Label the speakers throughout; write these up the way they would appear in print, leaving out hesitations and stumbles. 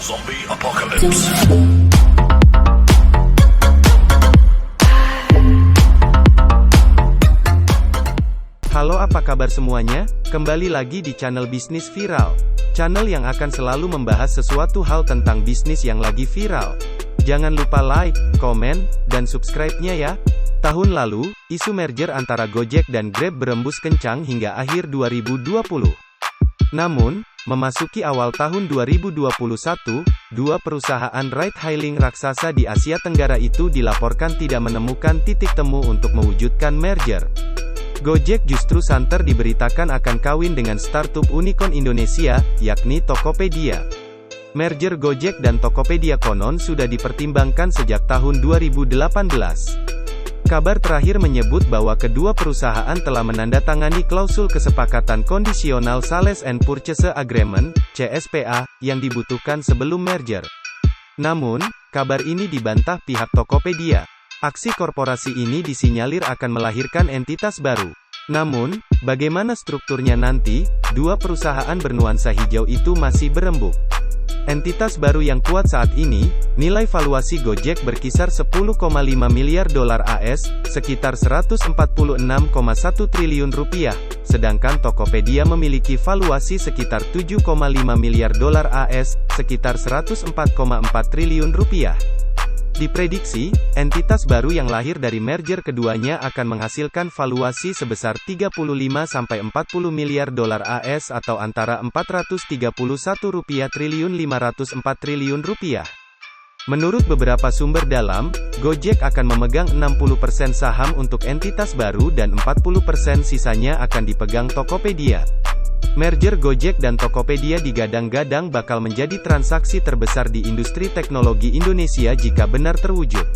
Speaker 1: Zombie Apocalypse.
Speaker 2: Halo, apa kabar semuanya? Kembali lagi di channel Bisnis Viral. Channel yang akan selalu membahas sesuatu hal tentang bisnis yang lagi viral. Jangan lupa like, komen, dan subscribe-nya ya. Tahun lalu, isu merger antara Gojek dan Grab berembus kencang hingga akhir 2020. Namun, memasuki awal tahun 2021, dua perusahaan ride-hailing raksasa di Asia Tenggara itu dilaporkan tidak menemukan titik temu untuk mewujudkan merger. Gojek justru santer diberitakan akan kawin dengan startup unicorn Indonesia, yakni Tokopedia. Merger Gojek dan Tokopedia konon sudah dipertimbangkan sejak tahun 2018. Kabar terakhir menyebut bahwa kedua perusahaan telah menandatangani klausul kesepakatan kondisional Sales and Purchase Agreement, CSPA, yang dibutuhkan sebelum merger. Namun, kabar ini dibantah pihak Tokopedia. Aksi korporasi ini disinyalir akan melahirkan entitas baru. Namun, bagaimana strukturnya nanti, dua perusahaan bernuansa hijau itu masih berembuk. Entitas baru yang kuat saat ini, nilai valuasi Gojek berkisar 10,5 miliar dolar AS, sekitar 146,1 triliun rupiah, sedangkan Tokopedia memiliki valuasi sekitar 7,5 miliar dolar AS, sekitar 104,4 triliun rupiah. Diprediksi, entitas baru yang lahir dari merger keduanya akan menghasilkan valuasi sebesar 35-40 miliar dolar AS atau antara 431 triliun 504 triliun rupiah. Menurut beberapa sumber dalam, Gojek akan memegang 60% saham untuk entitas baru dan 40% sisanya akan dipegang Tokopedia. Merger Gojek dan Tokopedia digadang-gadang bakal menjadi transaksi terbesar di industri teknologi Indonesia jika benar terwujud.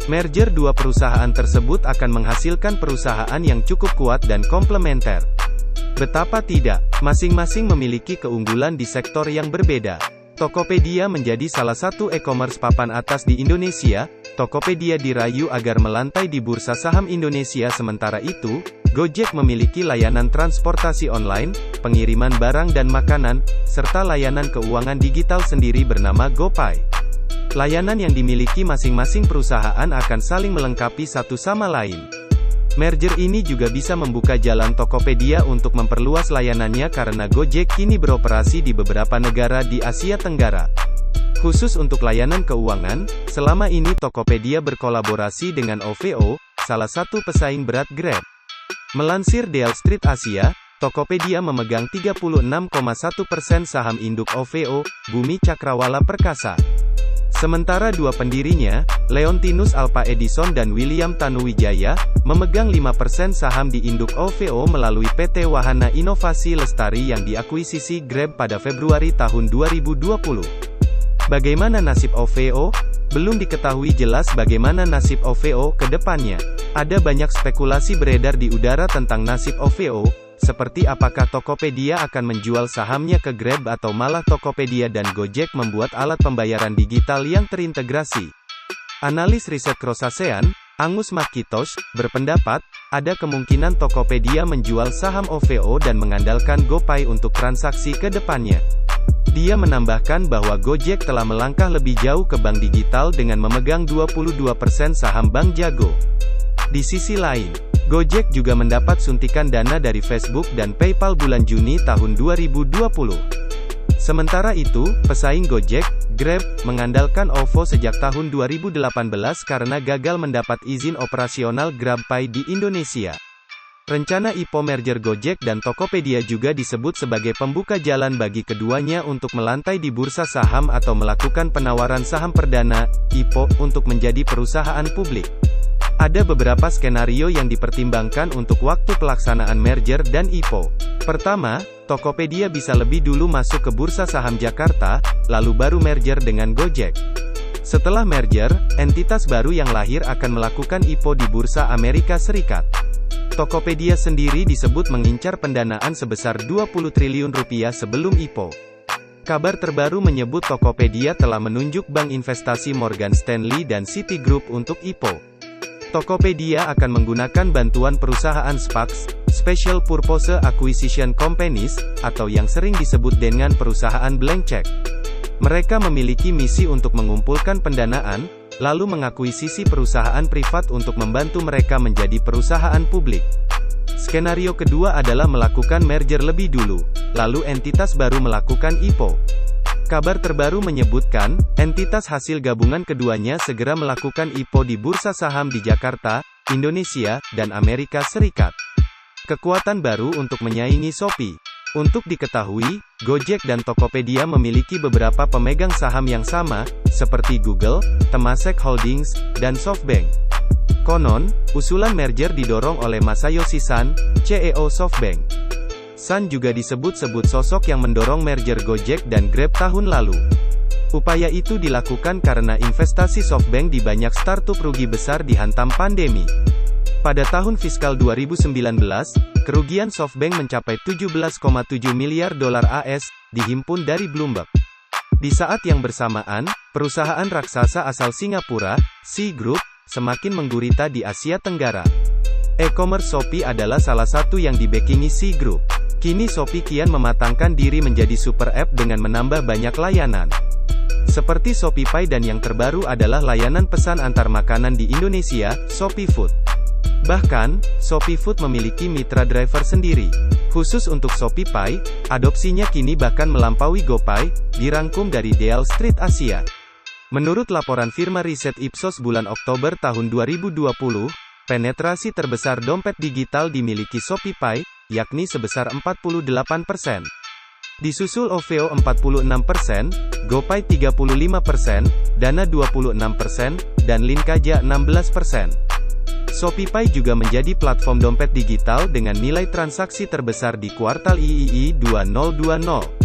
Speaker 2: Merger dua perusahaan tersebut akan menghasilkan perusahaan yang cukup kuat dan komplementer. Betapa tidak, masing-masing memiliki keunggulan di sektor yang berbeda. Tokopedia menjadi salah satu e-commerce papan atas di Indonesia. Tokopedia dirayu agar melantai di bursa saham Indonesia, sementara itu, Gojek memiliki layanan transportasi online, pengiriman barang dan makanan, serta layanan keuangan digital sendiri bernama GoPay. Layanan yang dimiliki masing-masing perusahaan akan saling melengkapi satu sama lain. Merger ini juga bisa membuka jalan Tokopedia untuk memperluas layanannya karena Gojek kini beroperasi di beberapa negara di Asia Tenggara. Khusus untuk layanan keuangan, selama ini Tokopedia berkolaborasi dengan OVO, salah satu pesaing berat Grab. Melansir Wall Street Asia, Tokopedia memegang 36,1% saham induk OVO, Bumi Cakrawala Perkasa. Sementara dua pendirinya, Leontinus Alpa Edison dan William Tanuwijaya, memegang 5% saham di induk OVO melalui PT Wahana Inovasi Lestari yang diakuisisi Grab pada Februari tahun 2020. Bagaimana nasib OVO? Belum diketahui jelas bagaimana nasib OVO ke depannya. Ada banyak spekulasi beredar di udara tentang nasib OVO, seperti apakah Tokopedia akan menjual sahamnya ke Grab atau malah Tokopedia dan Gojek membuat alat pembayaran digital yang terintegrasi. Analis riset Cross-ASEAN, Angus McIntosh, berpendapat, ada kemungkinan Tokopedia menjual saham OVO dan mengandalkan GoPay untuk transaksi ke depannya. Dia menambahkan bahwa Gojek telah melangkah lebih jauh ke bank digital dengan memegang 22% saham Bank Jago. Di sisi lain, Gojek juga mendapat suntikan dana dari Facebook dan PayPal bulan Juni tahun 2020. Sementara itu, pesaing Gojek, Grab, mengandalkan OVO sejak tahun 2018 karena gagal mendapat izin operasional GrabPay di Indonesia. Rencana IPO merger Gojek dan Tokopedia juga disebut sebagai pembuka jalan bagi keduanya untuk melantai di bursa saham atau melakukan penawaran saham perdana, IPO, untuk menjadi perusahaan publik. Ada beberapa skenario yang dipertimbangkan untuk waktu pelaksanaan merger dan IPO. Pertama, Tokopedia bisa lebih dulu masuk ke bursa saham Jakarta, lalu baru merger dengan Gojek. Setelah merger, entitas baru yang lahir akan melakukan IPO di bursa Amerika Serikat. Tokopedia sendiri disebut mengincar pendanaan sebesar 20 triliun rupiah sebelum IPO. Kabar terbaru menyebut Tokopedia telah menunjuk bank investasi Morgan Stanley dan Citigroup untuk IPO. Tokopedia akan menggunakan bantuan perusahaan SPACs, Special Purpose Acquisition Companies, atau yang sering disebut dengan perusahaan blank check. Mereka memiliki misi untuk mengumpulkan pendanaan, lalu mengakuisisi perusahaan privat untuk membantu mereka menjadi perusahaan publik. Skenario kedua adalah melakukan merger lebih dulu, lalu entitas baru melakukan IPO. Kabar terbaru menyebutkan, entitas hasil gabungan keduanya segera melakukan IPO di bursa saham di Jakarta, Indonesia, dan Amerika Serikat. Kekuatan baru untuk menyaingi Shopee. Untuk diketahui, Gojek dan Tokopedia memiliki beberapa pemegang saham yang sama, seperti Google, Temasek Holdings, dan SoftBank. Konon, usulan merger didorong oleh Masayoshi Son, CEO SoftBank. Son juga disebut-sebut sosok yang mendorong merger Gojek dan Grab tahun lalu. Upaya itu dilakukan karena investasi SoftBank di banyak startup rugi besar dihantam pandemi. Pada tahun fiskal 2019, kerugian SoftBank mencapai 17,7 miliar dolar AS, dihimpun dari Bloomberg. Di saat yang bersamaan, perusahaan raksasa asal Singapura, Sea Group, semakin menggurita di Asia Tenggara. E-commerce Shopee adalah salah satu yang dibackingi Sea Group. Kini Shopee kian mematangkan diri menjadi super app dengan menambah banyak layanan. Seperti ShopeePay dan yang terbaru adalah layanan pesan antar makanan di Indonesia, ShopeeFood. Bahkan, ShopeeFood memiliki mitra driver sendiri. Khusus untuk ShopeePay, adopsinya kini bahkan melampaui GoPay, dirangkum dari Deal Street Asia. Menurut laporan firma riset Ipsos bulan Oktober tahun 2020, penetrasi terbesar dompet digital dimiliki ShopeePay, yakni sebesar 48%. Disusul OVO 46%, GoPay 35%, Dana 26%, dan Linkaja 16%. ShopeePay juga menjadi platform dompet digital dengan nilai transaksi terbesar di kuartal III 2020.